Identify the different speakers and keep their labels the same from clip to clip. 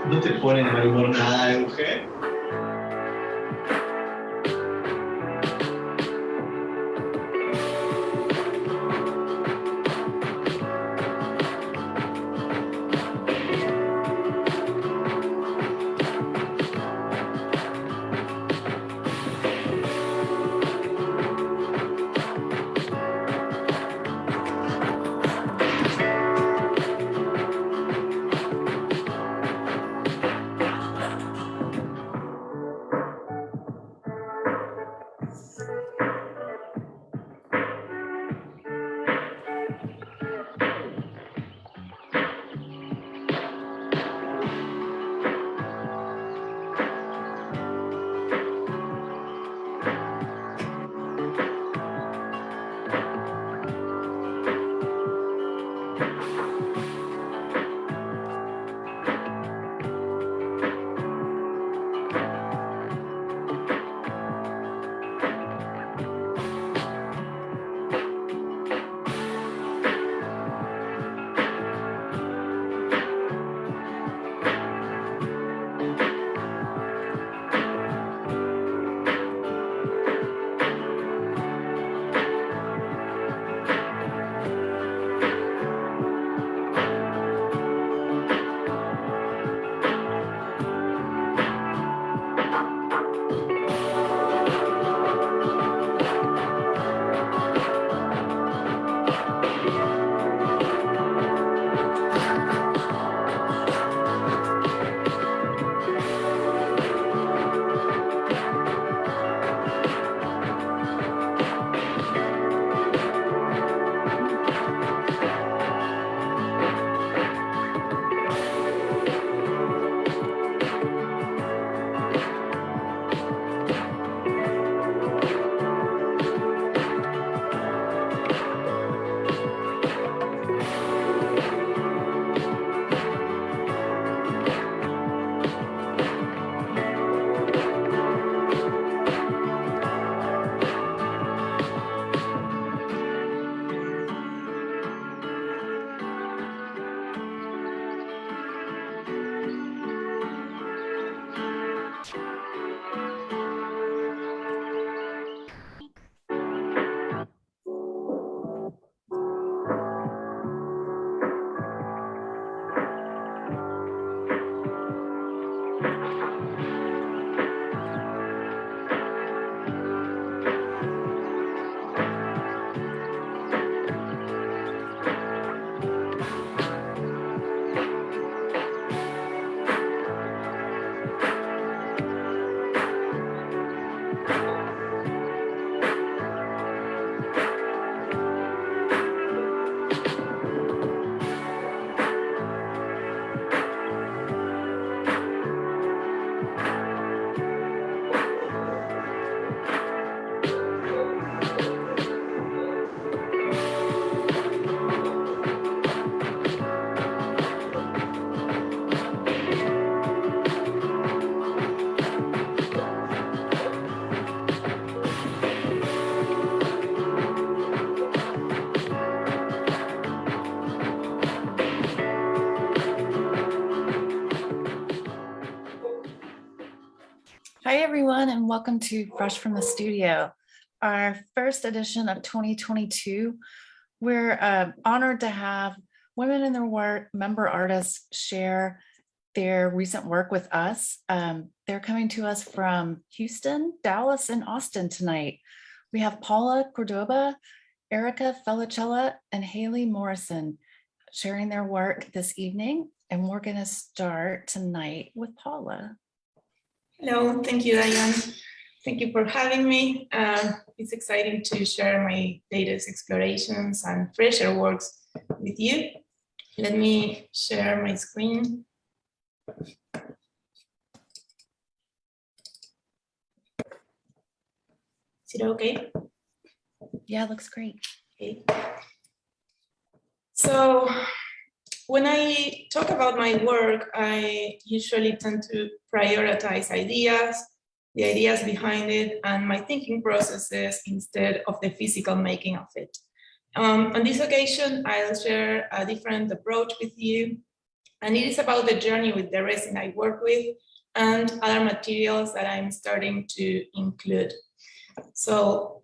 Speaker 1: No te pone de mal humor nada, Euge.
Speaker 2: Hi, everyone, and welcome to Fresh from the Studio, our first edition of 2022. We're honored to have women in their work, member artists share their recent work with us. They're coming to us from Houston, Dallas, and Austin tonight. We have Paula Cordoba, Erica Felicella, and Hayley Morrison sharing their work this evening, and we're going to start tonight with Paula.
Speaker 3: Hello, thank you, Diane. Thank you for having me. It's exciting to share my latest explorations and fresher works with you. Let me share my screen. Is it okay?
Speaker 2: Yeah, looks great.
Speaker 3: Okay. So when I talk about my work, I usually tend to prioritize ideas, the ideas behind it, and my thinking processes instead of the physical making of it. On this occasion, I'll share a different approach with you. And it is about the journey with the resin I work with and other materials that I'm starting to include. So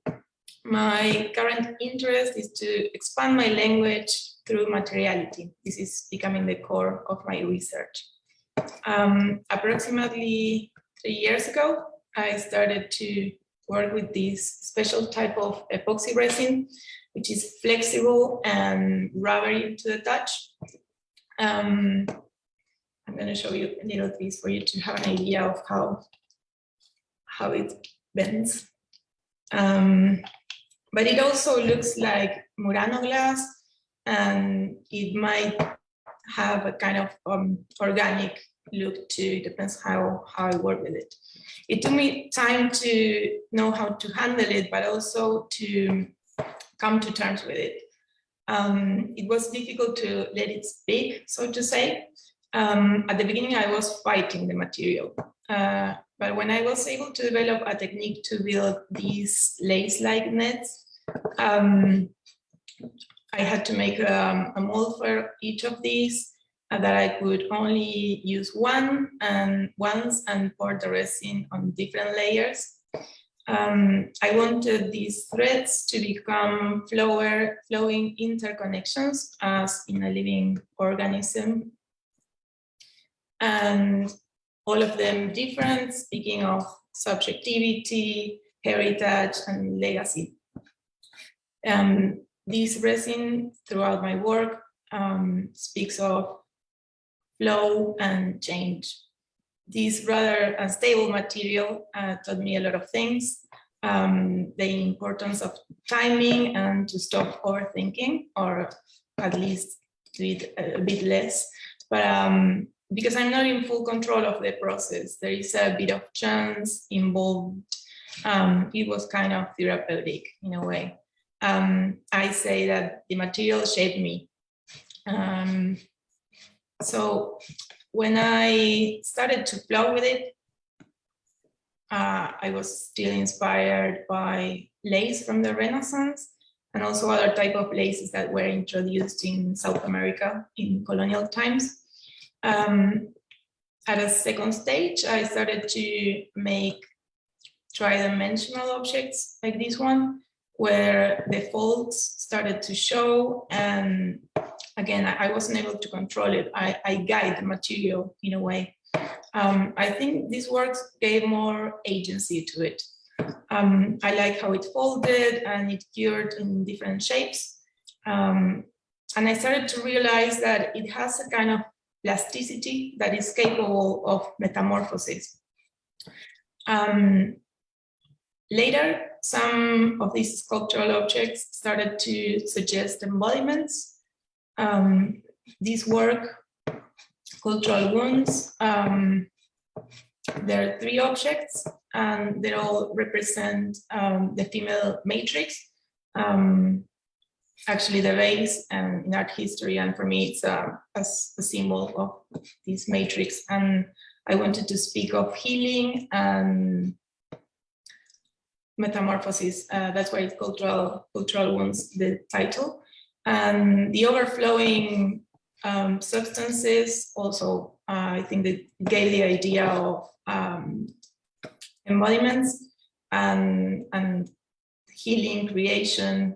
Speaker 3: my current interest is to expand my language through materiality. This is becoming the core of my research. Approximately 3 years ago, I started to work with this special type of epoxy resin, which is flexible and rubbery to the touch. I'm going to show you a little piece for you to have an idea of how it bends. But it also looks like Murano glass, and it might have a kind of organic look too. Depends how I work with it. It took me time to know how to handle it, but also to come to terms with it. It was difficult to let it speak, so to say. At the beginning, I was fighting the material. But when I was able to develop a technique to build these lace-like nets, I had to make a mold for each of these that I could only use once and pour the resin on different layers. I wanted these threads to become flowing interconnections as in a living organism. And all of them different, speaking of subjectivity, heritage, and legacy. This resin throughout my work speaks of flow and change. This rather unstable material taught me a lot of things. The importance of timing and to stop overthinking, or at least do it a bit less. But because I'm not in full control of the process, there is a bit of chance involved. It was kind of therapeutic in a way. I say that the material shaped me. So when I started to flow with it, I was still inspired by lace from the Renaissance and also other type of laces that were introduced in South America in colonial times. At a second stage, I started to make tri-dimensional objects like this one, where the folds started to show, and again, I wasn't able to control it. I guide the material in a way. I think these works gave more agency to it. I like how it folded and it cured in different shapes. And I started to realize that it has a kind of plasticity that is capable of metamorphosis. Later, some of these sculptural objects started to suggest embodiments. This work, Cultural Wounds, there are 3 objects, and they all represent the female matrix. Actually, the vase in art history, and for me, it's a symbol of this matrix. And I wanted to speak of healing and metamorphosis. That's why it's Cultural Wounds, the title. And the overflowing substances also, I think, that gave the idea of embodiments and healing, creation.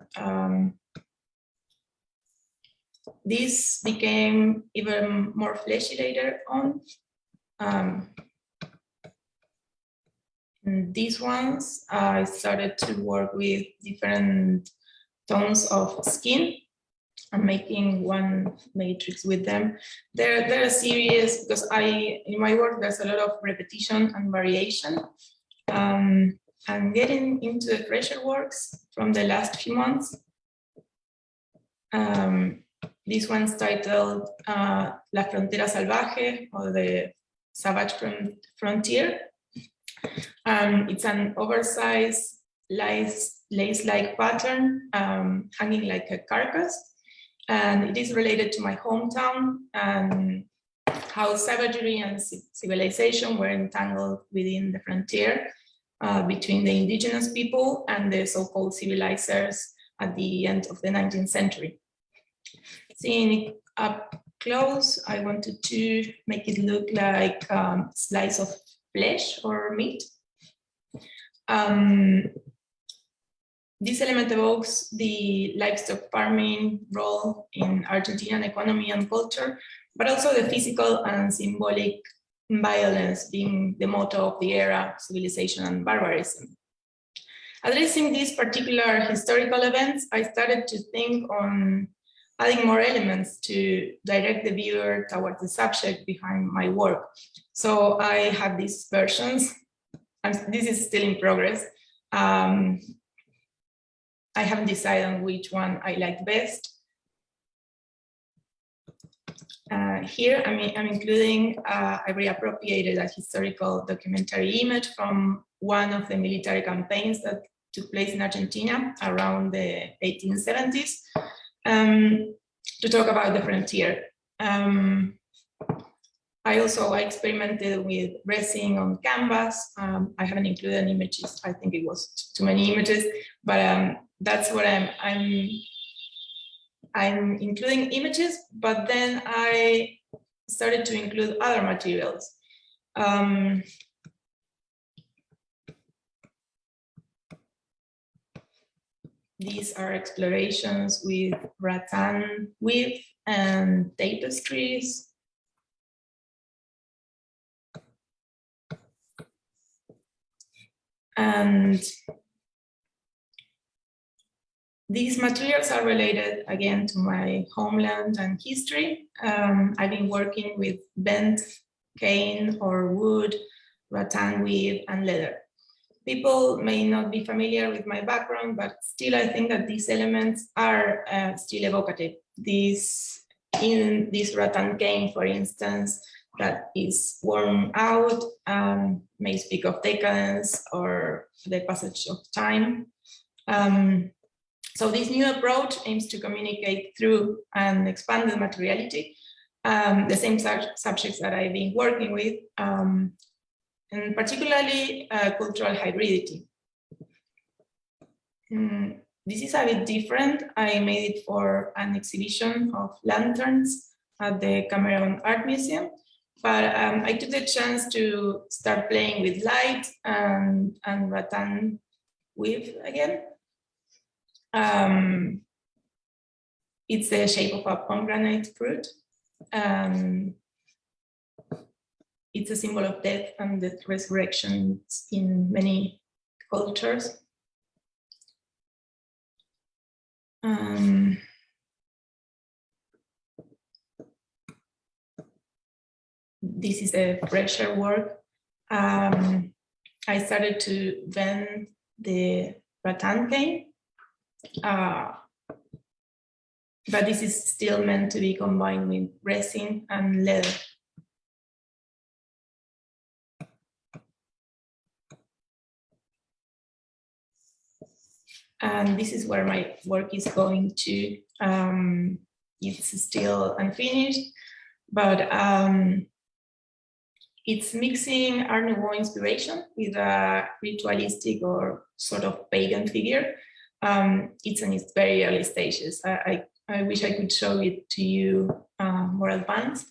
Speaker 3: This became even more fleshy later on. And these ones, I started to work with different tones of skin. I'm making one matrix with them. They're a series because in my work, there's a lot of repetition and variation. I'm getting into the fresher works from the last few months. This one's titled La Frontera Salvaje, or the Savage Frontier. It's an oversized lace-like pattern hanging like a carcass. And it is related to my hometown and how savagery and civilization were entangled within the frontier between the indigenous people and the so-called civilizers at the end of the 19th century. Seeing it up close. I wanted to make it look like slice of flesh or meat. This element evokes the livestock farming role in Argentinian economy and culture, but also the physical and symbolic violence being the motto of the era, civilization and barbarism. Addressing these particular historical events, I started to think on adding more elements to direct the viewer towards the subject behind my work. So I have these versions, and this is still in progress. I haven't decided on which one I like best. Here, I'm including, I reappropriated a historical documentary image from one of the military campaigns that took place in Argentina around the 1870s to talk about the frontier. I experimented with resin on canvas. I haven't included any images. I think it was too many images, but that's what I'm including images, but then I started to include other materials. These are explorations with rattan weave and tapestries. And these materials are related again to my homeland and history. I've been working with bent cane or wood, rattan weave, and leather. People may not be familiar with my background, but still I think that these elements are still evocative. In this rattan cane, for instance, that is worn out, may speak of decadence or the passage of time. So this new approach aims to communicate through an expanded materiality, the same subjects that I've been working with, and particularly cultural hybridity. This is a bit different. I made it for an exhibition of lanterns at the Cameron Art Museum, but I took the chance to start playing with light and rattan weave again. It's the shape of a pomegranate fruit. It's a symbol of death and the resurrection in many cultures. This is a pressure work. I started to bend the rattan cane, but this is still meant to be combined with resin and leather. And this is where my work is going to. It's still unfinished, but it's mixing Art Nouveau inspiration with a ritualistic or sort of pagan figure. It's in its very early stages. I wish I could show it to you more advanced,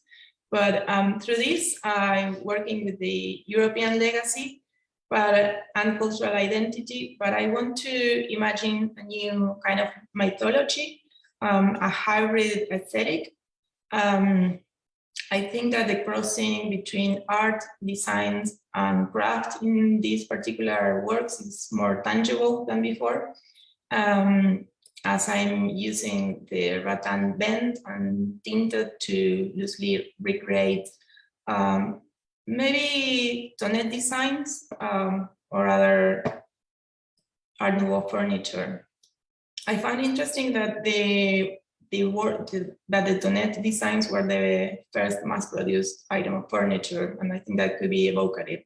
Speaker 3: but through this, I'm working with the European legacy and cultural identity, but I want to imagine a new kind of mythology, a hybrid aesthetic. I think that the crossing between art, designs, and craft in these particular works is more tangible than before, as I'm using the rattan bent and tinted to loosely recreate maybe Tonnet designs or other Art Nouveau furniture. I found interesting that the Tonnet designs were the first mass-produced item of furniture, and I think that could be evocative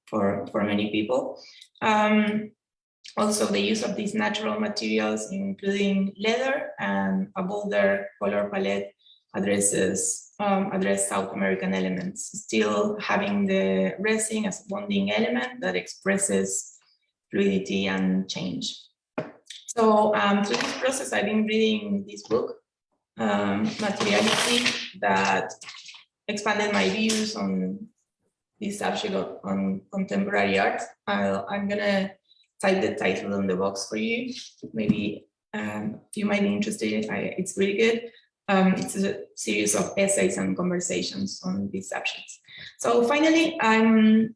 Speaker 3: for many people. Also, the use of these natural materials, including leather and a bolder color palette, address South American elements, still having the resin as a bonding element that expresses fluidity and change. So through this process, I've been reading this book, materiality that expanded my views on this subject on contemporary art. I'm gonna type the title on the box for you. Maybe you might be interested. It's really good. It's a series of essays and conversations on these subjects. So finally, I'm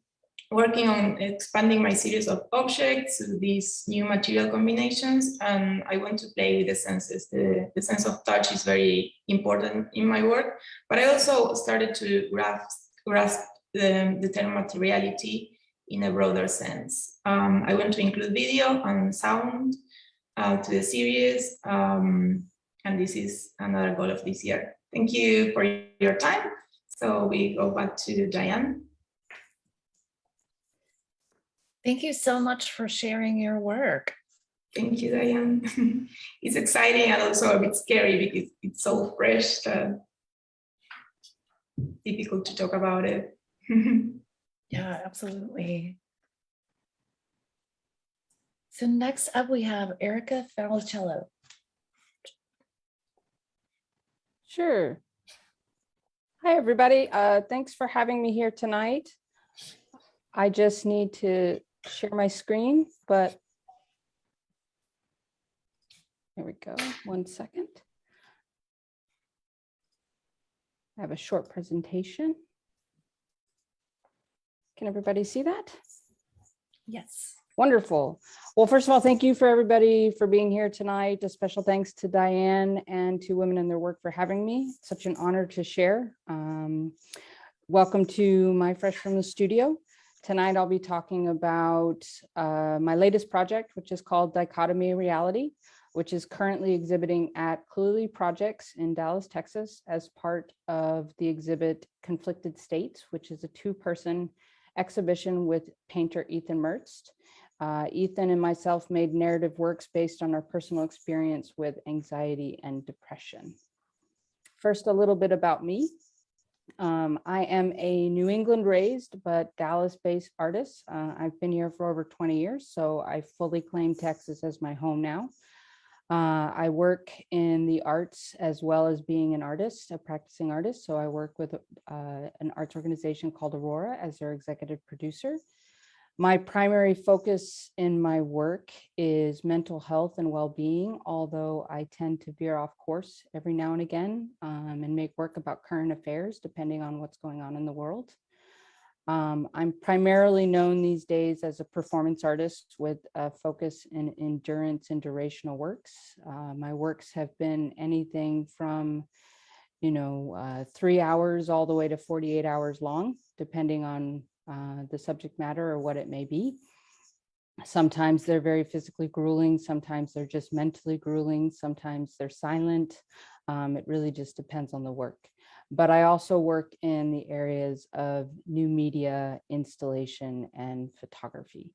Speaker 3: working on expanding my series of objects to these new material combinations, and I want to play with the senses. The sense of touch is very important in my work, but I also started to grasp the term materiality in a broader sense. I want to include video and sound to the series, and this is another goal of this year. Thank you for your time. So we go back to Diane.
Speaker 2: Thank you so much for sharing your work.
Speaker 3: Thank you, Diane. It's exciting and also a bit scary because it's so fresh, difficult to talk about it.
Speaker 2: Yeah, absolutely. So next up, we have Erica Felicella.
Speaker 4: Sure. Hi, everybody. Thanks for having me here tonight. I just need to share my screen, but here we go. 1 second. I have a short presentation. Can everybody see that?
Speaker 2: Yes.
Speaker 4: Wonderful. Well, first of all, thank you for everybody for being here tonight. A special thanks to Diane and to Women in Their Work for having me. Such an honor to share. Welcome to my Fresh from the Studio. Tonight, I'll be talking about my latest project, which is called Dichotomy Reality, which is currently exhibiting at Cluely Projects in Dallas, Texas, as part of the exhibit Conflicted States, which is a 2-person exhibition with painter Ethan Mertz. Ethan and myself made narrative works based on our personal experience with anxiety and depression. First, a little bit about me. I am a New England raised but Dallas-based artist. I've been here for over 20 years, so I fully claim Texas as my home now. I work in the arts as well as being an artist, a practicing artist. So I work with an arts organization called Aurora as their executive producer. My primary focus in my work is mental health and well-being, although I tend to veer off course every now and again and make work about current affairs, depending on what's going on in the world. I'm primarily known these days as a performance artist with a focus in endurance and durational works. My works have been anything from 3 hours all the way to 48 hours long, depending on the subject matter or what it may be. Sometimes they're very physically grueling, sometimes they're just mentally grueling, sometimes they're silent. It really just depends on the work. But I also work in the areas of new media, installation, and photography.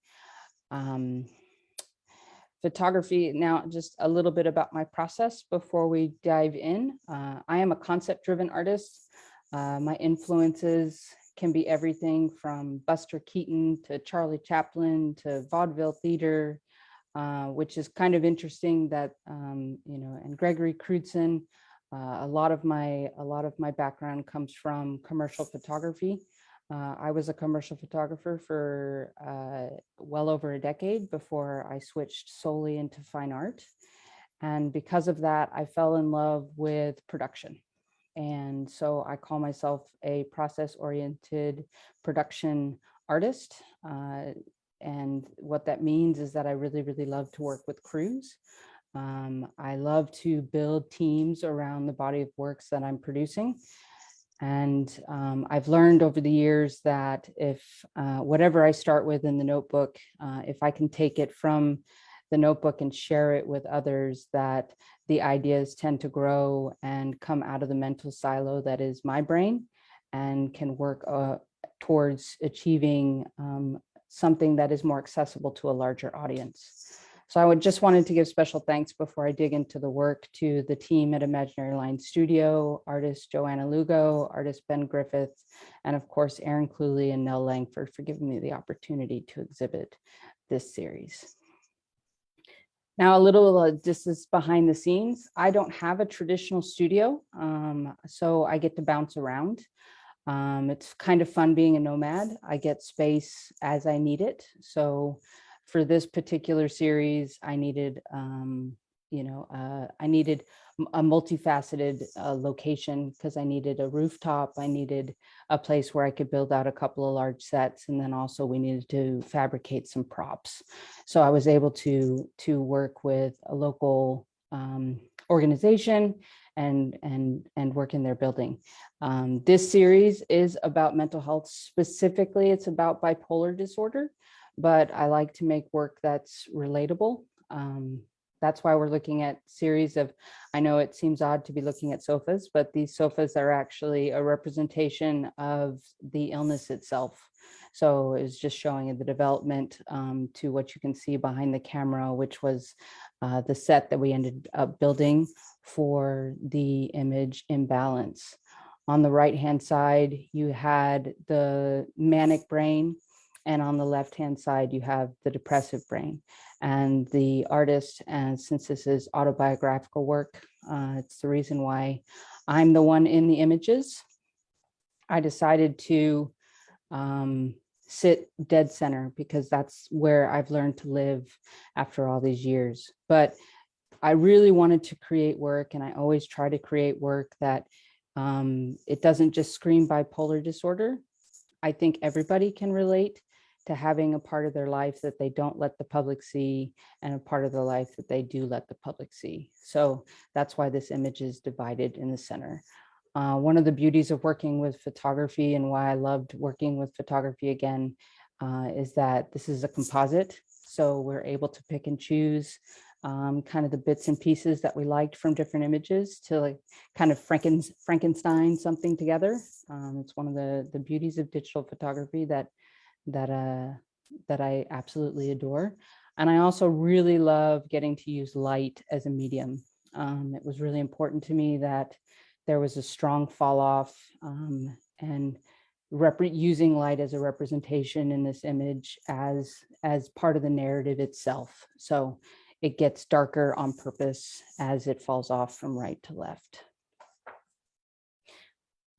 Speaker 4: Photography, now just a little bit about my process before we dive in. I am a concept-driven artist. My influences can be everything from Buster Keaton to Charlie Chaplin to vaudeville theater, which is kind of interesting that, and Gregory Crewdson. A lot of my background comes from commercial photography. I was a commercial photographer for well over a decade before I switched solely into fine art. And because of that, I fell in love with production. And so I call myself a process-oriented production artist. And what that means is that I really, really love to work with crews. I love to build teams around the body of works that I'm producing. And I've learned over the years that if whatever I start with in the notebook, if I can take it from the notebook and share it with others, that the ideas tend to grow and come out of the mental silo that is my brain and can work towards achieving something that is more accessible to a larger audience. So I just wanted to give special thanks before I dig into the work to the team at Imaginary Line Studio, artist Joanna Lugo, artist Ben Griffith, and of course, Aaron Cluely and Nell Langford for giving me the opportunity to exhibit this series. Now, a little this is behind the scenes. I don't have a traditional studio, so I get to bounce around. It's kind of fun being a nomad. I get space as I need it. So for this particular series, I needed, I needed a multifaceted location because I needed a rooftop. I needed a place where I could build out a couple of large sets. And then also we needed to fabricate some props. So I was able to work with a local organization and work in their building. This series is about mental health. Specifically, it's about bipolar disorder, but I like to make work that's relatable. That's why we're looking at series of, I know it seems odd to be looking at sofas, but these sofas are actually a representation of the illness itself. So it's just showing the development to what you can see behind the camera, which was the set that we ended up building for the image Imbalance. On the right-hand side, you had the manic brain, and on the left-hand side, you have the depressive brain. And the artist, and since this is autobiographical work, it's the reason why I'm the one in the images. I decided to sit dead center because that's where I've learned to live after all these years. But I really wanted to create work, and I always try to create work that it doesn't just scream bipolar disorder. I think everybody can relate to having a part of their life that they don't let the public see and a part of their life that they do let the public see. So that's why this image is divided in the center. One of the beauties of working with photography and why I loved working with photography again is that this is a composite. So we're able to pick and choose kind of the bits and pieces that we liked from different images to like kind of Frankenstein something together. It's one of the beauties of digital photography that I absolutely adore. And I also really love getting to use light as a medium. It was really important to me that there was a strong fall off and using light as a representation in this image as part of the narrative itself. So it gets darker on purpose as it falls off from right to left.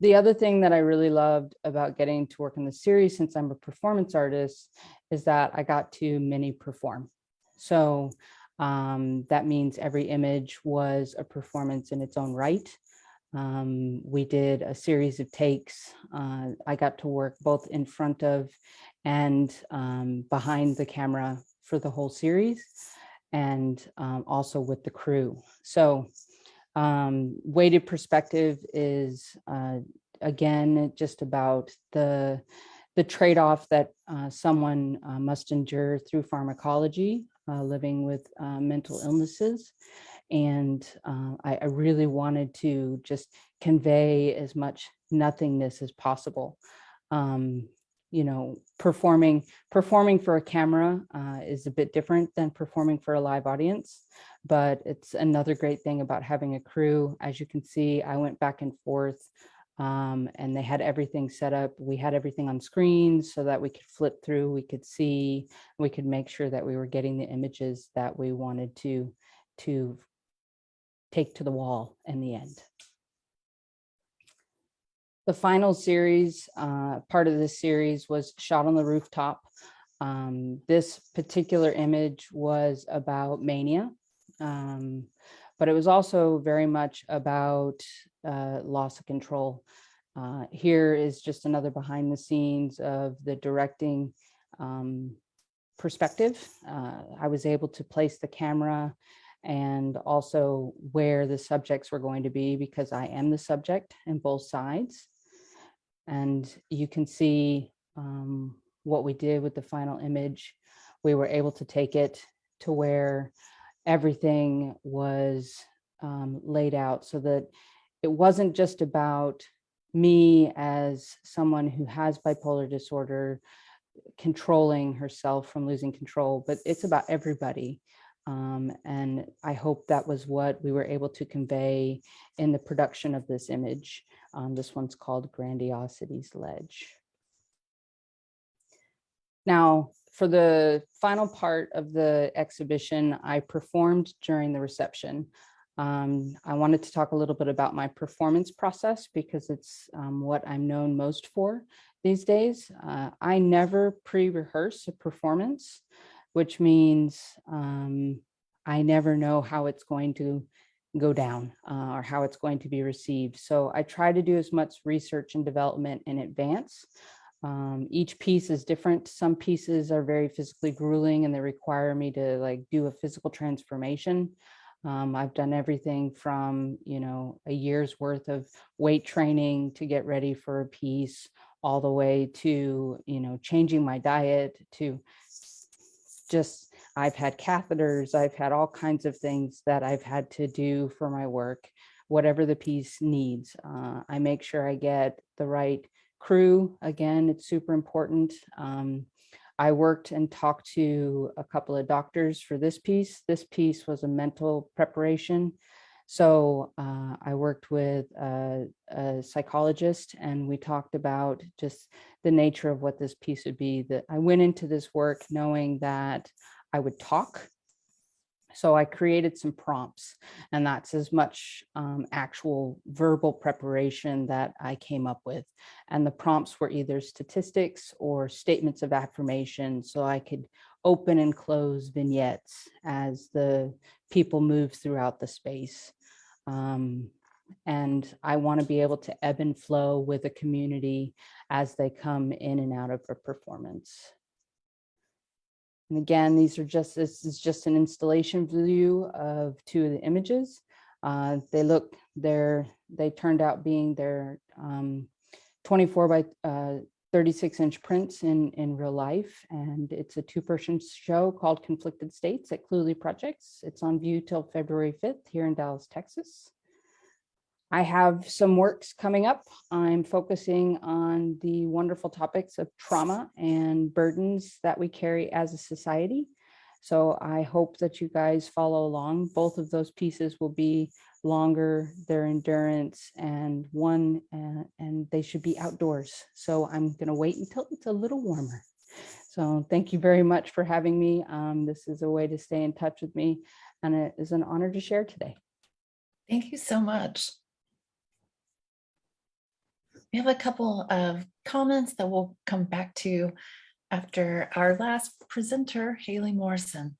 Speaker 4: The other thing that I really loved about getting to work in the series, since I'm a performance artist, is that I got to mini perform. So that means every image was a performance in its own right. We did a series of takes. I got to work both in front of and behind the camera for the whole series, and also with the crew. So weighted perspective is again just about the trade-off that someone must endure through pharmacology, living with mental illnesses. And I really wanted to just convey as much nothingness as possible. You know, performing for a camera is a bit different than performing for a live audience, but it's another great thing about having a crew. As you can see, I went back and forth and they had everything set up. We had everything on screens so that we could flip through, we could see, we could make sure that we were getting the images that we wanted to take to the wall in the end. The final series, part of this series, was shot on the rooftop. This particular image was about mania, but it was also very much about loss of control. Here is just another behind the scenes of the directing perspective. I was able to place the camera and also where the subjects were going to be because I am the subject in both sides. And you can see what we did with the final image. We were able to take it to where everything was laid out so that it wasn't just about me as someone who has bipolar disorder controlling herself from losing control, but it's about everybody. And I hope that was what we were able to convey in the production of this image. This one's called Grandiosity's Ledge. Now, for the final part of the exhibition, I performed during the reception. I wanted to talk a little bit about my performance process because it's what I'm known most for these days. I never pre-rehearse a performance, which means I never know how it's going to go down or how it's going to be received. So I try to do as much research and development in advance. Each piece is different. Some pieces are very physically grueling and they require me to like do a physical transformation. I've done everything from, a year's worth of weight training to get ready for a piece, all the way to, changing my diet, to just, I've had catheters, I've had all kinds of things that I've had to do for my work, whatever the piece needs. I make sure I get the right crew. Again, it's super important. I worked and talked to a couple of doctors for this piece. This piece was a mental preparation. So I worked with a psychologist and we talked about just the nature of what this piece would be. That I went into this work knowing that I would talk. So I created some prompts, and that's as much actual verbal preparation that I came up with. And the prompts were either statistics or statements of affirmation, so I could open and close vignettes as the people move throughout the space. And I want to be able to ebb and flow with a community as they come in and out of a performance. And again, this is just an installation view of two of the images. They turned out being their 24 by 36 inch prints in real life. And it's a 2-person show called Conflicted States at Cluely Projects. It's on view till February 5th here in Dallas, Texas. I have some works coming up. I'm focusing on the wonderful topics of trauma and burdens that we carry as a society. So I hope that you guys follow along. Both of those pieces will be longer, their endurance, and they should be outdoors. So I'm gonna wait until it's a little warmer. So thank you very much for having me. This is a way to stay in touch with me, and it is an honor to share today.
Speaker 2: Thank you so much. We have a couple of comments that we'll come back to after our last presenter, Hayley Morrison.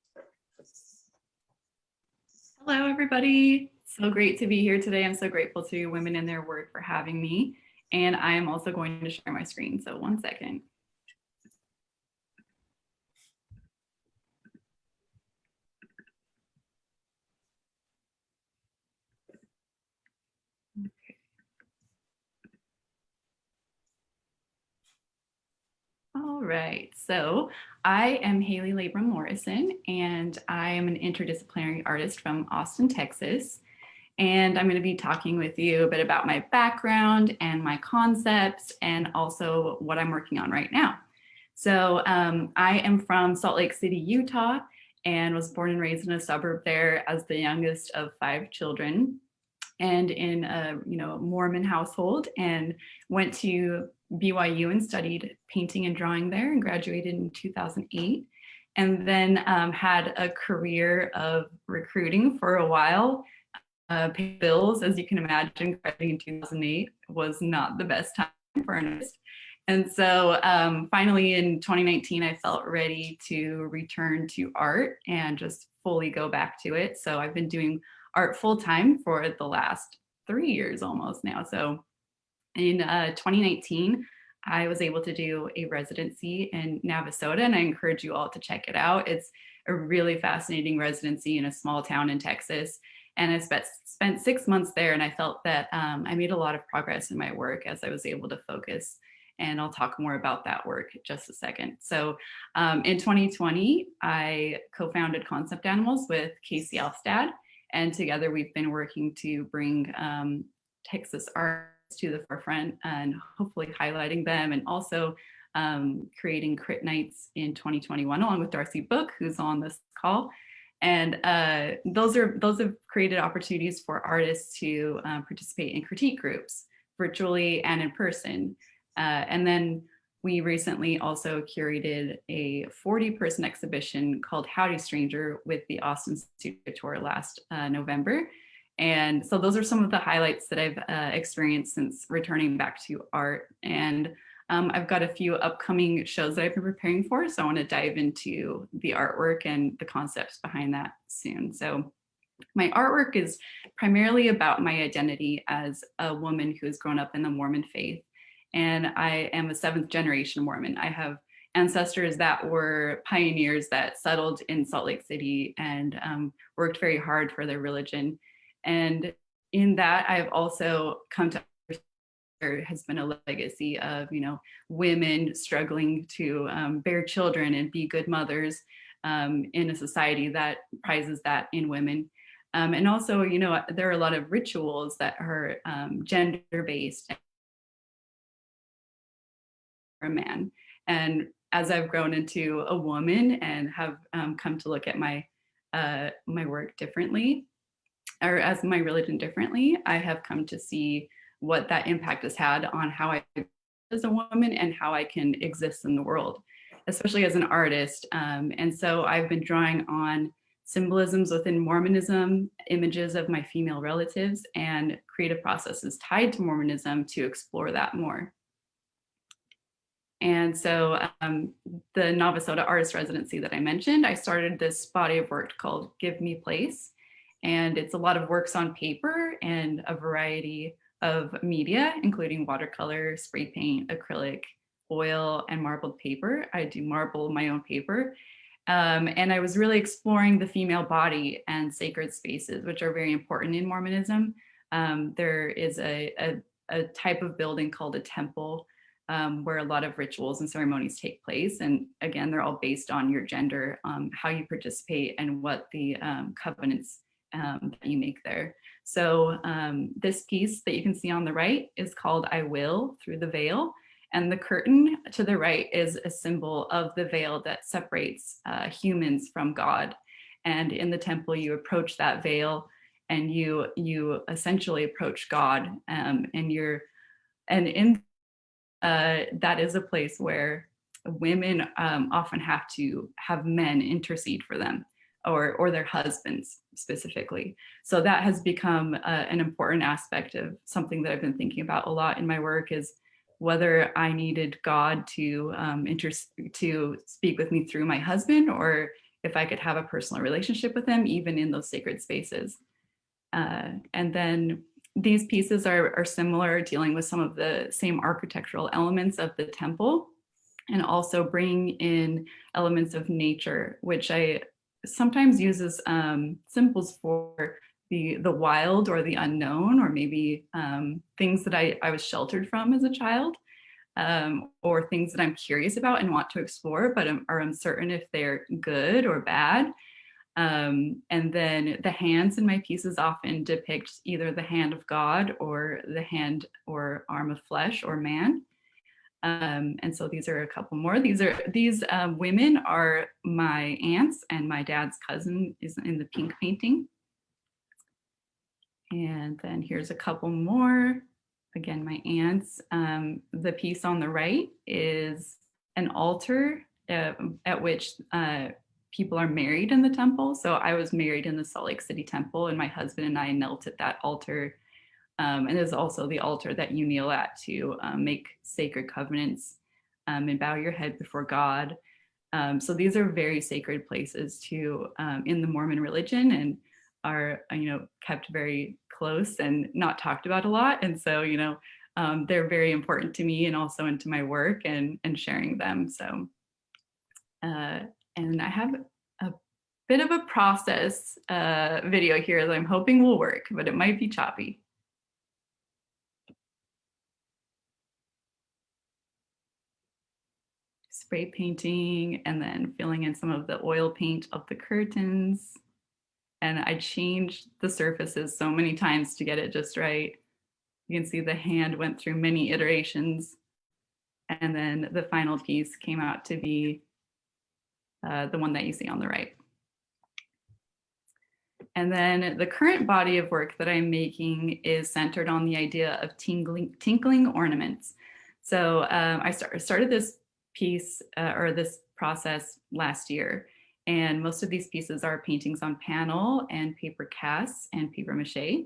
Speaker 5: Hello, everybody. So great to be here today. I'm so grateful to Women in Their Work for having me. And I am also going to share my screen. So one second. All right, so I am Hayley Hayley Morrison, and I am an interdisciplinary artist from Austin, Texas. And I'm going to be talking with you a bit about my background and my concepts, and also what I'm working on right now. So I am from Salt Lake City, Utah, and was born and raised in a suburb there as the youngest of 5 children, and in a Mormon household, and went to BYU and studied painting and drawing there and graduated in 2008. And then had a career of recruiting for a while. Pay bills, as you can imagine, graduating in 2008 was not the best time for an artist. And so finally in 2019, I felt ready to return to art and just fully go back to it. So I've been doing art full time for the last 3 years almost now. So in 2019, I was able to do a residency in Navasota, and I encourage you all to check it out. It's a really fascinating residency in a small town in Texas. And I spent 6 months there, and I felt that I made a lot of progress in my work as I was able to focus. And I'll talk more about that work in just a second. So in 2020, I co-founded Concept Animals with Casey Elfstad. And together we've been working to bring Texas art to the forefront and hopefully highlighting them, and also creating Crit Nights in 2021 along with Darcy Book, who's on this call. And those have created opportunities for artists to participate in critique groups virtually and in person. And then we recently also curated a 40-person exhibition called Howdy Stranger with the Austin Studio Tour last November. And so those are some of the highlights that I've experienced since returning back to art. And I've got a few upcoming shows that I've been preparing for, so I want to dive into the artwork and the concepts behind that soon. So my artwork is primarily about my identity as a woman who has grown up in the Mormon faith. And I am a 7th generation Mormon. I have ancestors that were pioneers that settled in Salt Lake City and worked very hard for their religion. And in that, I've also come to there has been a legacy of, women struggling to bear children and be good mothers in a society that prizes that in women. And also, there are a lot of rituals that are gender-based for a man. And as I've grown into a woman and have come to look at my work differently, or as my religion differently, I have come to see what that impact has had on how I as a woman and how I can exist in the world, especially as an artist. And so I've been drawing on symbolisms within Mormonism, images of my female relatives, and creative processes tied to Mormonism to explore that more. And so the Navasota Artist Residency that I mentioned, I started this body of work called Give Me Place. And it's a lot of works on paper and a variety of media, including watercolor, spray paint, acrylic, oil, and marbled paper. I do marble my own paper. And I was really exploring the female body and sacred spaces, which are very important in Mormonism. There is a type of building called a temple where a lot of rituals and ceremonies take place. And again, they're all based on your gender, how you participate, and what the covenants that you make there. So this piece that you can see on the right is called I Will Through the Veil. And the curtain to the right is a symbol of the veil that separates humans from God. And in the temple, you approach that veil and you essentially approach God. That is a place where women often have to have men intercede for them, or their husbands specifically. So that has become an important aspect of something that I've been thinking about a lot in my work, is whether I needed God to speak with me through my husband, or if I could have a personal relationship with him, even in those sacred spaces. And then these pieces are similar, dealing with some of the same architectural elements of the temple, and also bring in elements of nature, which I sometimes use as symbols for the wild or the unknown, or maybe things that I was sheltered from as a child, or things that I'm curious about and want to explore, but are uncertain if they're good or bad. And then the hands in my pieces often depict either the hand of God or the hand or arm of flesh or man. And so these are a couple more. These women are my aunts, and my dad's cousin is in the pink painting. And then here's a couple more. Again, my aunts. The piece on the right is an altar at which people are married in the temple. So I was married in the Salt Lake City temple, and my husband and I knelt at that altar. And there's also the altar that you kneel at to make sacred covenants and bow your head before God. So these are very sacred places to in the Mormon religion, and are kept very close and not talked about a lot. And so they're very important to me, and also into my work and sharing them. So and I have a bit of a process video here that I'm hoping will work, but it might be choppy. Spray painting and then filling in some of the oil paint of the curtains. And I changed the surfaces so many times to get it just right. You can see the hand went through many iterations. And then the final piece came out to be the one that you see on the right. And then the current body of work that I'm making is centered on the idea of tinkling ornaments. So I started this piece or this process last year. And most of these pieces are paintings on panel and paper casts and paper mache.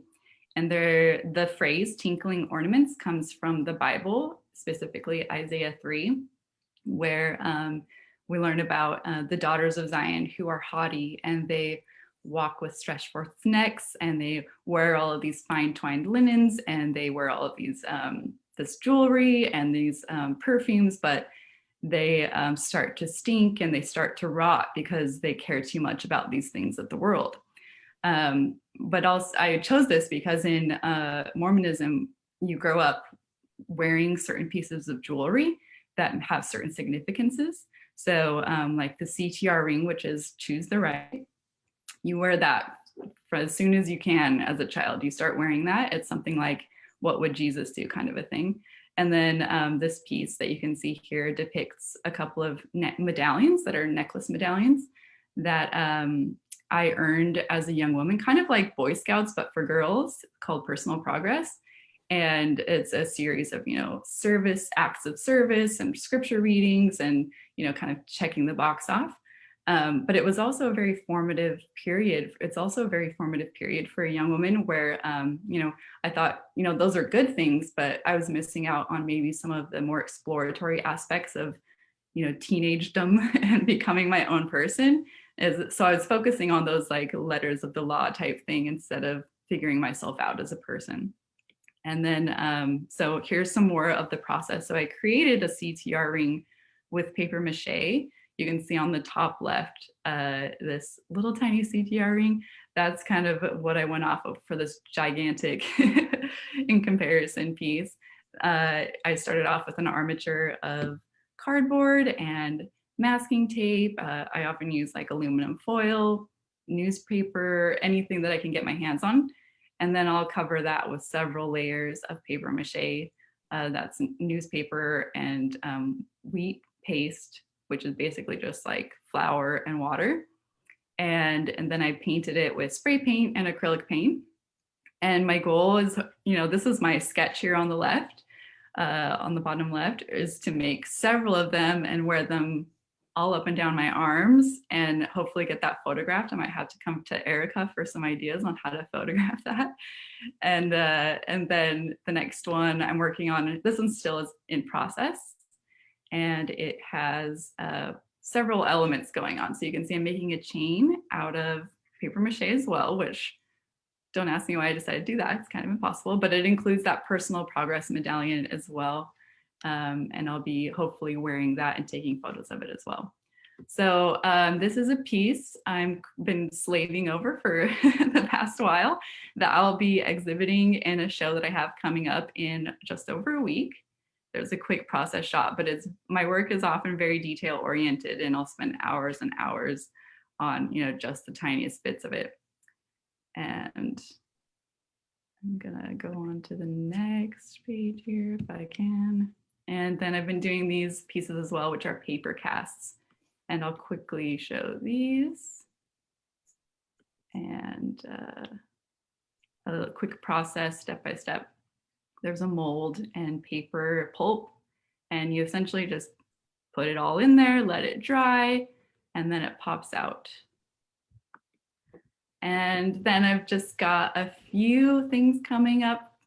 Speaker 5: And the phrase tinkling ornaments comes from the Bible, specifically Isaiah 3, where we learn about the daughters of Zion who are haughty and they walk with stretched forth necks and they wear all of these fine twined linens and they wear all of these this jewelry and these perfumes, but they start to stink and they start to rot because they care too much about these things of the world. But also I chose this because in Mormonism, you grow up wearing certain pieces of jewelry that have certain significances. So like the CTR ring, which is choose the right, you wear that for as soon as you can as a child. You start wearing that. It's something like, what would Jesus do kind of a thing. And then this piece that you can see here depicts a couple of medallions that are necklace medallions that I earned as a young woman, kind of like Boy Scouts, but for girls, called Personal Progress. And it's a series of, service, acts of service and scripture readings and, kind of checking the box off. But it was also a very formative period. It's also a very formative period for a young woman where, I thought, those are good things, but I was missing out on maybe some of the more exploratory aspects of, teenagedom and becoming my own person. So I was focusing on those like letters of the law type thing instead of figuring myself out as a person. And then, so here's some more of the process. So I created a CTR ring with paper mache. You can see on the top left, this little tiny CTR ring. That's kind of what I went off of for this gigantic in comparison piece. I started off with an armature of cardboard and masking tape. I often use like aluminum foil, newspaper, anything that I can get my hands on. And then I'll cover that with several layers of paper mache. That's newspaper and wheat paste, which is basically just like flour and water. And then I painted it with spray paint and acrylic paint. And my goal is, this is my sketch here on the left, on the bottom left, is to make several of them and wear them all up and down my arms and hopefully get that photographed. I might have to come to Erica for some ideas on how to photograph that. And then the next one I'm working on, this one still is in process. And it has several elements going on. So you can see I'm making a chain out of paper mache as well, which don't ask me why I decided to do that. It's kind of impossible, but it includes that personal progress medallion as well. And I'll be hopefully wearing that and taking photos of it as well. So this is a piece I've been slaving over for the past while that I'll be exhibiting in a show that I have coming up in just over a week. There's a quick process shot, but my work is often very detail oriented and I'll spend hours and hours on, just the tiniest bits of it. And I'm gonna go on to the next page here if I can. And then I've been doing these pieces as well, which are paper casts. And I'll quickly show these. And a quick process, step by step. There's a mold and paper pulp, and you essentially just put it all in there, let it dry, and then it pops out. And then I've just got a few things coming up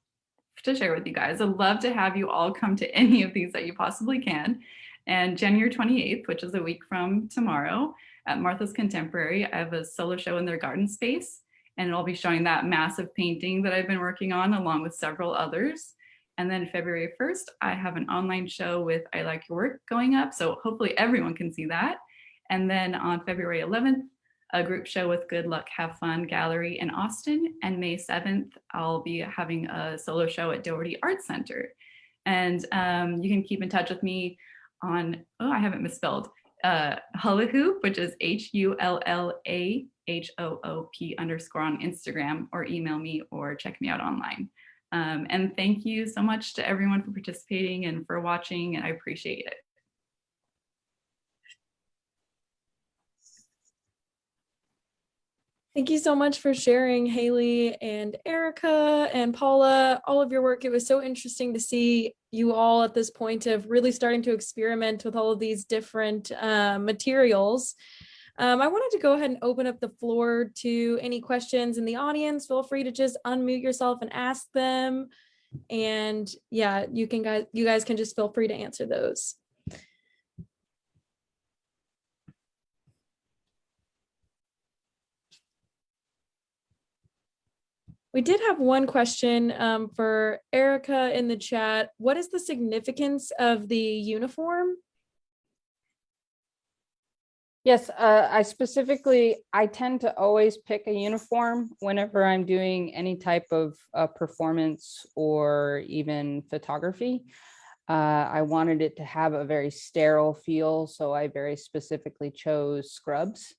Speaker 5: to share with you guys. I'd love to have you all come to any of these that you possibly can. And January 28th, which is a week from tomorrow, at Martha's Contemporary, I have a solo show in their garden space. And I'll be showing that massive painting that I've been working on along with several others. And then February 1st, I have an online show with I Like Your Work going up. So hopefully everyone can see that. And then on February 11th, a group show with Good Luck, Have Fun Gallery in Austin. And May 7th, I'll be having a solo show at Doherty Art Center. And you can keep in touch with me on, I haven't misspelled, Hula Hoop, which is HULLAHOOP _ on Instagram, or email me or check me out online. And thank you so much to everyone for participating and for watching, and I appreciate it.
Speaker 6: Thank you so much for sharing, Haley and Erica and Paula, all of your work. It was so interesting to see you all at this point of really starting to experiment with all of these different materials. I wanted to go ahead and open up the floor to any questions in the audience. Feel free to just unmute yourself and ask them. And yeah, you guys can just feel free to answer those. We did have one question for Erica in the chat. What is the significance of the uniform?
Speaker 4: Yes, I tend to always pick a uniform whenever I'm doing any type of performance or even photography. I wanted it to have a very sterile feel, so I very specifically chose scrubs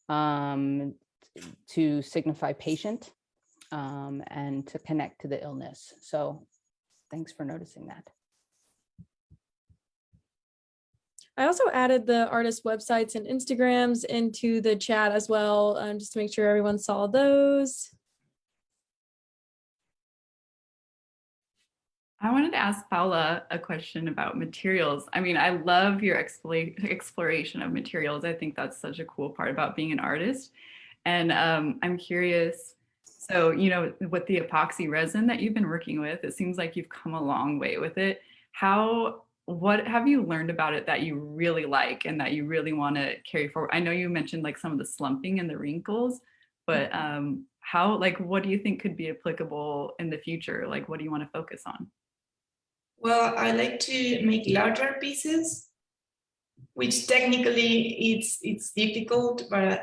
Speaker 4: to signify patient and to connect to the illness. So thanks for noticing that.
Speaker 6: I also added the artist websites and Instagrams into the chat as well, just to make sure everyone saw those.
Speaker 5: I wanted to ask Paula a question about materials. I mean, I love your exploration of materials. I think that's such a cool part about being an artist. And I'm curious, so, you know, with the epoxy resin that you've been working with, it seems like you've come a long way with it. What have you learned about it that you really like and that you really want to carry forward? I know you mentioned like some of the slumping and the wrinkles, but what do you think could be applicable in the future? Like, what do you want to focus on?
Speaker 3: Well, I like to make larger pieces, which technically it's difficult, but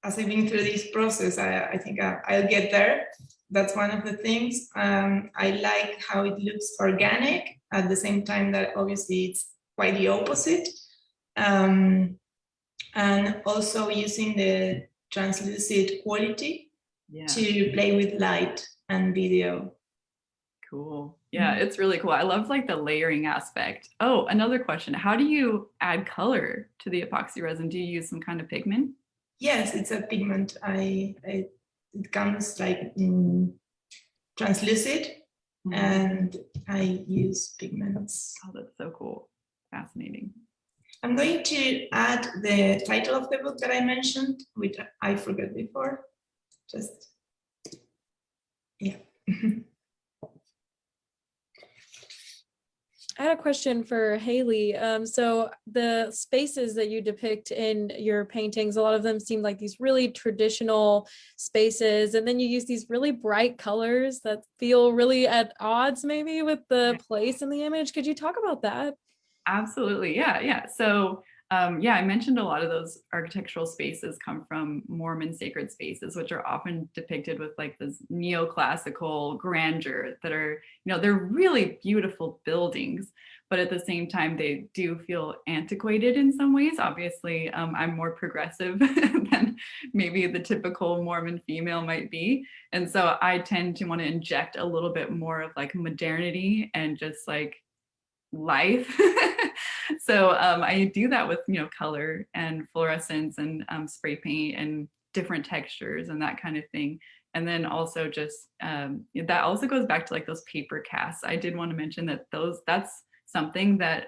Speaker 3: as I've been through this process, I think I'll get there. That's one of the things. I like how it looks organic at the same time that obviously it's quite the opposite. And also using the translucid quality to play with light and video.
Speaker 5: Cool. Yeah, it's really cool. I love like the layering aspect. Oh, another question. How do you add color to the epoxy resin? Do you use some kind of pigment?
Speaker 3: Yes, it's a pigment. It comes like translucid, and I use pigments.
Speaker 5: Oh, that's so cool. Fascinating.
Speaker 3: I'm going to add the title of the book that I mentioned, which I forgot before. Just, yeah.
Speaker 6: I had a question for Haley. So the spaces that you depict in your paintings, a lot of them seem like these really traditional spaces, and then you use these really bright colors that feel really at odds maybe with the place in the image. Could you talk about that?
Speaker 5: Absolutely. Yeah. So I mentioned a lot of those architectural spaces come from Mormon sacred spaces, which are often depicted with like this neoclassical grandeur that are, you know, they're really beautiful buildings, but at the same time, they do feel antiquated in some ways. Obviously, I'm more progressive than maybe the typical Mormon female might be. And so I tend to want to inject a little bit more of like modernity and just like life. So I do that with, you know, color and fluorescence and spray paint and different textures and that kind of thing. And then also just that also goes back to like those paper casts. I did want to mention that that's something that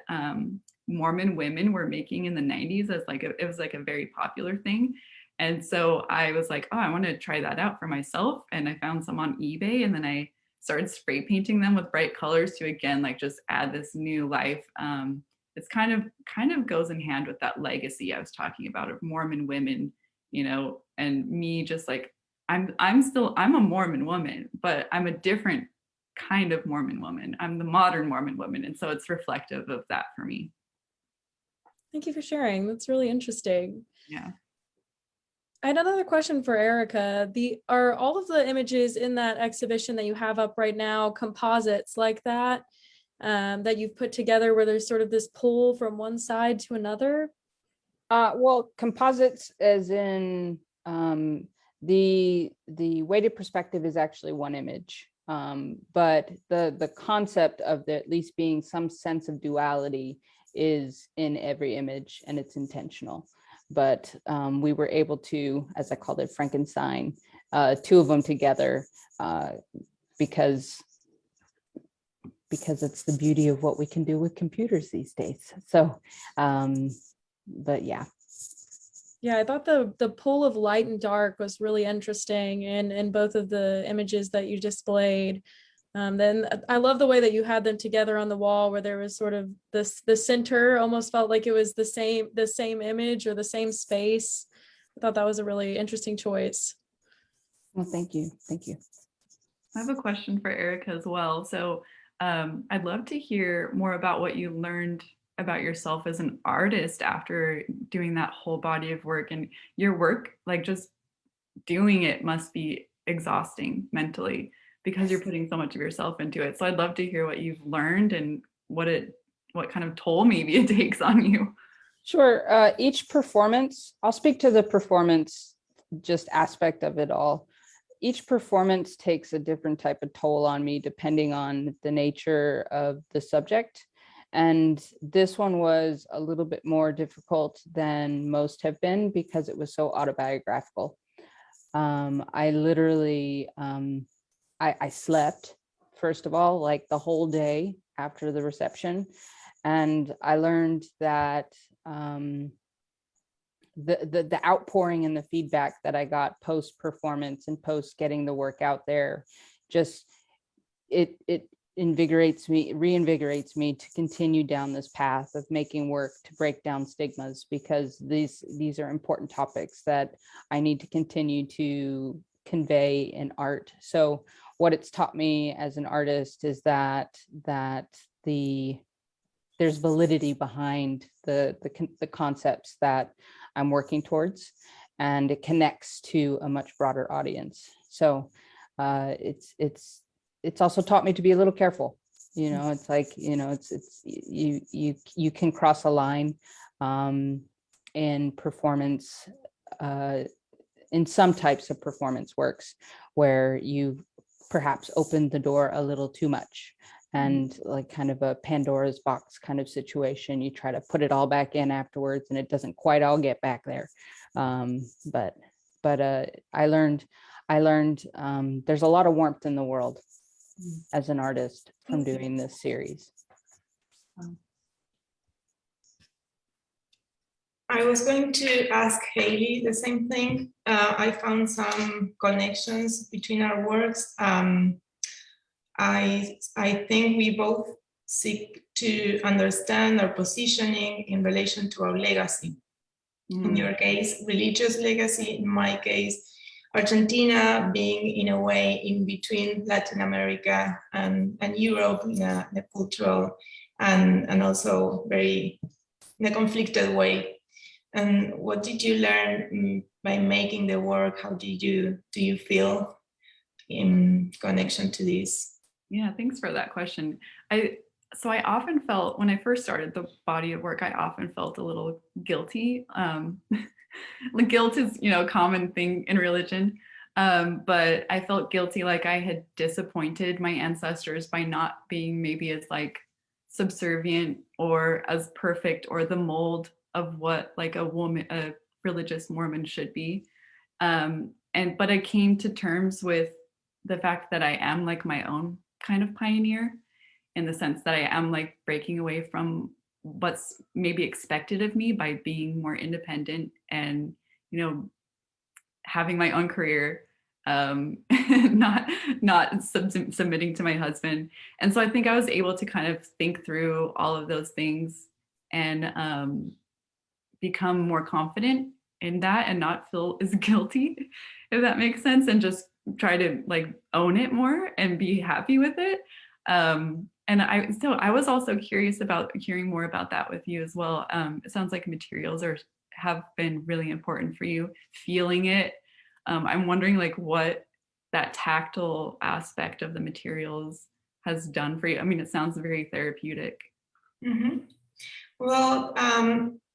Speaker 5: Mormon women were making in the 90s as like it was like a very popular thing. And so I was like, oh, I want to try that out for myself. And I found some on eBay, and then I started spray painting them with bright colors to again like just add this new life. It's kind of goes in hand with that legacy I was talking about of Mormon women, you know, and me just like I'm a Mormon woman, but I'm a different kind of Mormon woman. I'm the modern Mormon woman, and so it's reflective of that for me.
Speaker 6: Thank you for sharing. That's really interesting.
Speaker 5: Yeah.
Speaker 6: I had another question for Erica. Are all of the images in that exhibition that you have up right now composites like that, that you've put together where there's sort of this pull from one side to another?
Speaker 4: Well, composites as in the weighted perspective is actually one image, but the concept of there at least being some sense of duality is in every image, and it's intentional. but we were able to, as I called it, Frankenstein, two of them together because it's the beauty of what we can do with computers these days. So, but yeah.
Speaker 6: Yeah, I thought the pull of light and dark was really interesting in both of the images that you displayed. Then I love the way that you had them together on the wall, where there was sort of the center almost felt like it was the same image or the same space. I thought that was a really interesting choice.
Speaker 4: Well, thank you. Thank you.
Speaker 5: I have a question for Erica as well. So I'd love to hear more about what you learned about yourself as an artist after doing that whole body of work. And your work, like just doing it must be exhausting mentally because you're putting so much of yourself into it. So I'd love to hear what you've learned and what kind of toll maybe it takes on you.
Speaker 4: Sure. Each performance, I'll speak to the performance just aspect of it all. Each performance takes a different type of toll on me depending on the nature of the subject. And this one was a little bit more difficult than most have been because it was so autobiographical. I literally, I slept, first of all, like the whole day after the reception. And I learned that the outpouring and the feedback that I got post performance and post getting the work out there, just it reinvigorates me to continue down this path of making work to break down stigmas, because these are important topics that I need to continue to convey in art. So what it's taught me as an artist is that there's validity behind the concepts that I'm working towards, and it connects to a much broader audience. So it's also taught me to be a little careful. You know, it's like, you know, you can cross a line in performance, in some types of performance works where you perhaps opened the door a little too much, and like kind of a Pandora's box kind of situation. You try to put it all back in afterwards and it doesn't quite all get back there. But I learned there's a lot of warmth in the world as an artist from doing this series.
Speaker 3: I was going to ask Hayley the same thing. I found some connections between our works. I think we both seek to understand our positioning in relation to our legacy. In your case, religious legacy. In my case, Argentina being in a way in between Latin America and Europe in a cultural and also very in a conflicted way. And what did you learn by making the work? How do you feel in connection to this?
Speaker 5: Yeah, thanks for that question. So I often felt, when I first started the body of work, I often felt a little guilty. Like guilt is, you know, a common thing in religion. But I felt guilty, like I had disappointed my ancestors by not being maybe as like subservient or as perfect or the mold of what like a religious Mormon should be. But I came to terms with the fact that I am like my own kind of pioneer, in the sense that I am like breaking away from what's maybe expected of me by being more independent and, you know, having my own career, not submitting to my husband. And so I think I was able to kind of think through all of those things and become more confident in that and not feel as guilty, if that makes sense, and just try to like own it more and be happy with it. And I was also curious about hearing more about that with you as well. It sounds like materials have been really important for you, feeling it. I'm wondering like what that tactile aspect of the materials has done for you. I mean, it sounds very therapeutic.
Speaker 3: Mm-hmm. Well,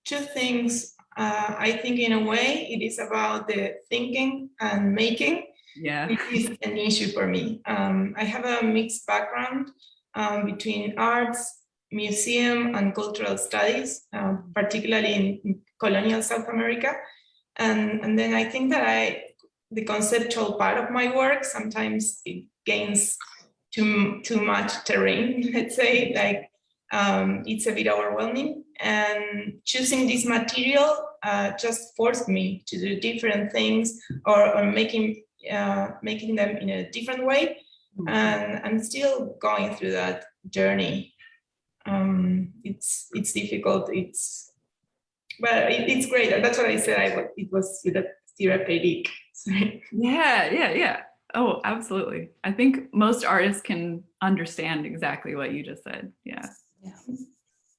Speaker 3: two things. I think in a way it is about the thinking and making.
Speaker 5: Yeah,
Speaker 3: it is an issue for me. I have a mixed background between arts, museum and cultural studies, particularly in colonial South America. And then I think that the conceptual part of my work, sometimes it gains too much terrain, let's say, like it's a bit overwhelming. And choosing this material just forced me to do different things or making them in a different way. And I'm still going through that journey. It's difficult. But it's great. That's what I said. It was therapeutic. Sorry.
Speaker 5: Yeah. Oh, absolutely. I think most artists can understand exactly what you just said. Yeah.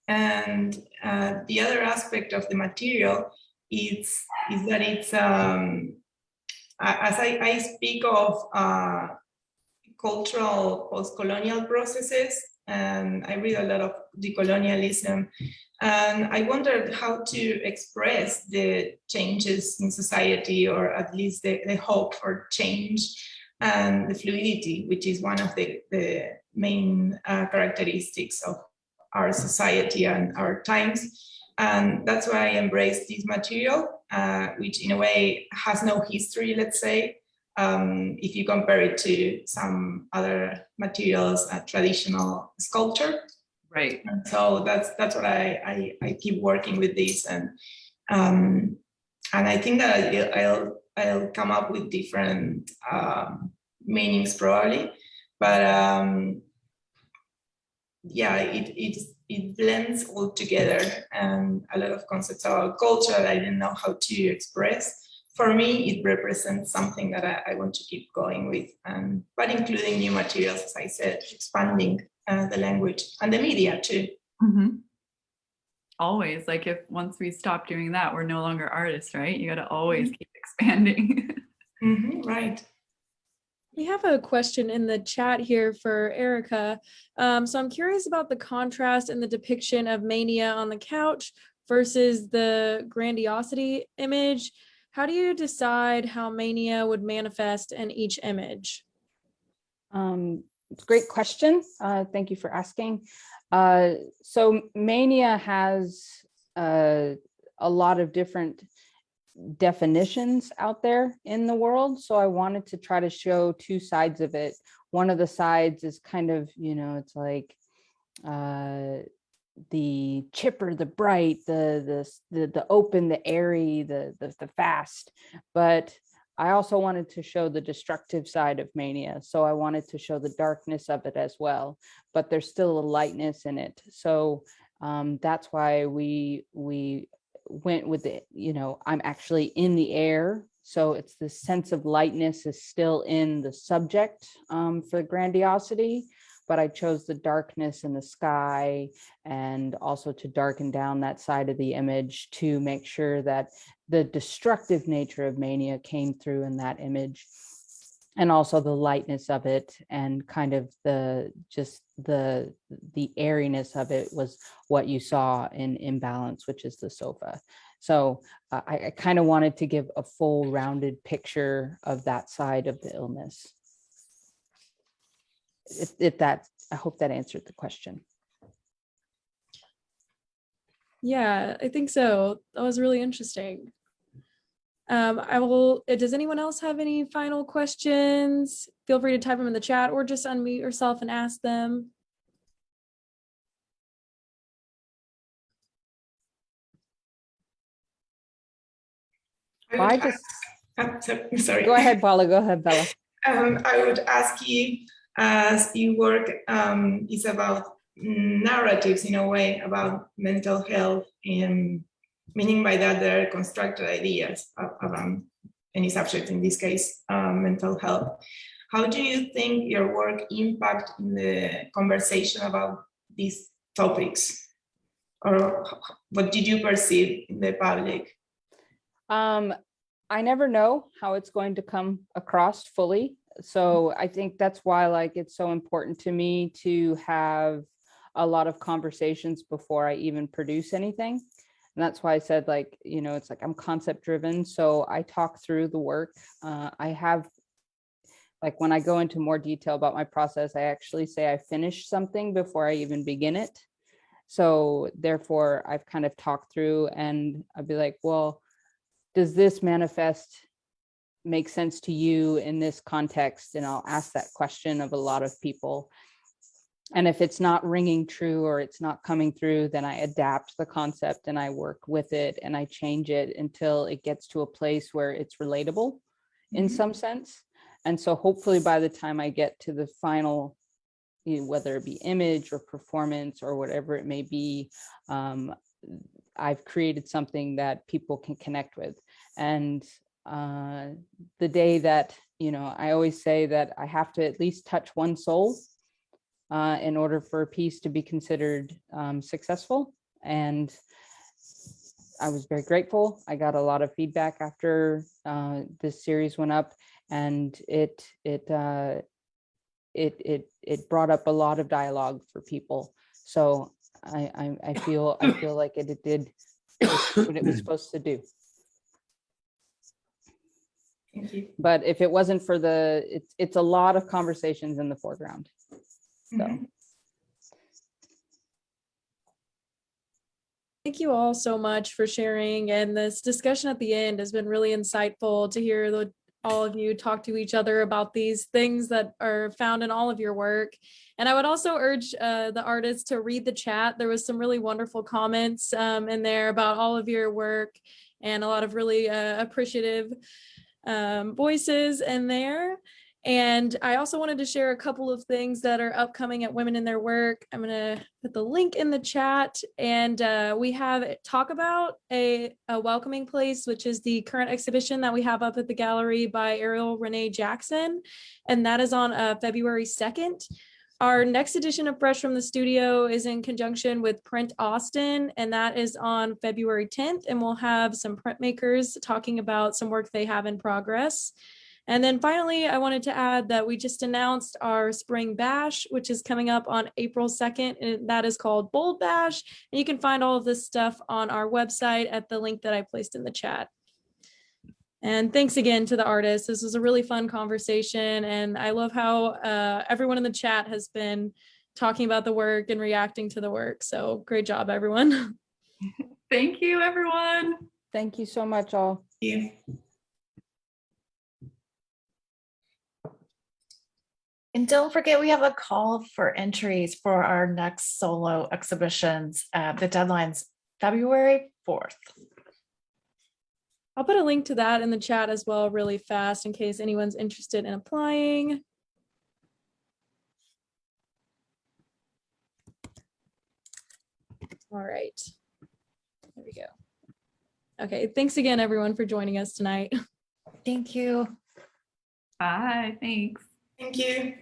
Speaker 3: And the other aspect of the material is that it's as I speak of cultural post-colonial processes, and I read a lot of decolonialism, and I wondered how to express the changes in society, or at least the hope for change and the fluidity, which is one of the main characteristics of our society and our times. And that's why I embraced this material, which in a way has no history, let's say, if you compare it to some other materials, traditional sculpture.
Speaker 5: Right.
Speaker 3: And so that's what I keep working with this, and I think that I'll come up with different meanings probably, but yeah, it blends all together, and a lot of concepts about culture I didn't know how to express. For me, it represents something that I want to keep going with, but including new materials, as I said, expanding the language and the media too.
Speaker 5: Mm-hmm. Always, like if once we stop doing that, we're no longer artists, right? You got to always keep expanding.
Speaker 3: Right.
Speaker 6: We have a question in the chat here for Erica. So I'm curious about the contrast in the depiction of mania on the couch versus the grandiosity image. How do you decide how mania would manifest in each image?
Speaker 4: It's a great question. Thank you for asking. So mania has a lot of different definitions out there in the world. So I wanted to try to show two sides of it. One of the sides is kind of, it's like the chipper, the bright, the open, the airy, the fast. But I also wanted to show the destructive side of mania. So I wanted to show the darkness of it as well, but there's still a lightness in it. So that's why we went with it. I'm actually in the air. So it's the sense of lightness is still in the subject for grandiosity, but I chose the darkness in the sky and also to darken down that side of the image to make sure that the destructive nature of mania came through in that image, and also the lightness of it and kind of the airiness of it was what you saw in Imbalance, which is the sofa. So I kind of wanted to give a full rounded picture of that side of the illness. I hope that answered the question.
Speaker 6: Yeah, I think so. That was really interesting. Does anyone else have any final questions? Feel free to type them in the chat or just unmute yourself and ask them.
Speaker 3: Sorry.
Speaker 4: Go ahead, Paula. Go ahead, Bella.
Speaker 3: I would ask you, as you work is about narratives in a way about mental health, and meaning by that there are constructed ideas around any subject, in this case, mental health. How do you think your work impact in the conversation about these topics? Or what did you perceive in the public?
Speaker 4: I never know how it's going to come across fully. So I think that's why it's so important to me to have a lot of conversations before I even produce anything. And that's why I said, it's like I'm concept driven. So I talk through the work. I have, when I go into more detail about my process, I actually say I finish something before I even begin it. So therefore, I've kind of talked through and I'd be like, well, does this manifest make sense to you in this context? And I'll ask that question of a lot of people. And if it's not ringing true or it's not coming through, then I adapt the concept and I work with it and I change it until it gets to a place where it's relatable in some sense. And so hopefully by the time I get to the final, whether it be image or performance or whatever it may be, I've created something that people can connect with. And the day that, I always say that I have to at least touch one soul in order for a piece to be considered successful. And I was very grateful. I got a lot of feedback after this series went up, and it brought up a lot of dialogue for people. So I feel like it did what it was supposed to do.
Speaker 3: Thank you.
Speaker 4: But if it wasn't for it's a lot of conversations in the foreground. So.
Speaker 6: Thank you all so much for sharing. And this discussion at the end has been really insightful to hear all of you talk to each other about these things that are found in all of your work. And I would also urge the artists to read the chat. There was some really wonderful comments in there about all of your work and a lot of really appreciative voices in there. And I also wanted to share a couple of things that are upcoming at Women in Their Work. I'm going to put the link in the chat. And we have Talk About a Welcoming Place, which is the current exhibition that we have up at the gallery by Ariel Renee Jackson. And that is on February 2nd. Our next edition of Fresh from the Studio is in conjunction with Print Austin, and that is on February 10th. And we'll have some printmakers talking about some work they have in progress. And then finally, I wanted to add that we just announced our Spring Bash, which is coming up on April 2nd, and that is called Bold Bash. And you can find all of this stuff on our website at the link that I placed in the chat. And thanks again to the artists. This was a really fun conversation, and I love how everyone in the chat has been talking about the work and reacting to the work. So great job, everyone.
Speaker 5: Thank you, everyone.
Speaker 4: Thank you so much, all.
Speaker 3: Thank you.
Speaker 2: And don't forget, we have a call for entries for our next solo exhibitions. The deadline's February 4th.
Speaker 6: I'll put a link to that in the chat as well really fast in case anyone's interested in applying. All right, there we go. Okay, thanks again, everyone, for joining us tonight.
Speaker 2: Thank you.
Speaker 5: Bye, thanks.
Speaker 3: Thank you.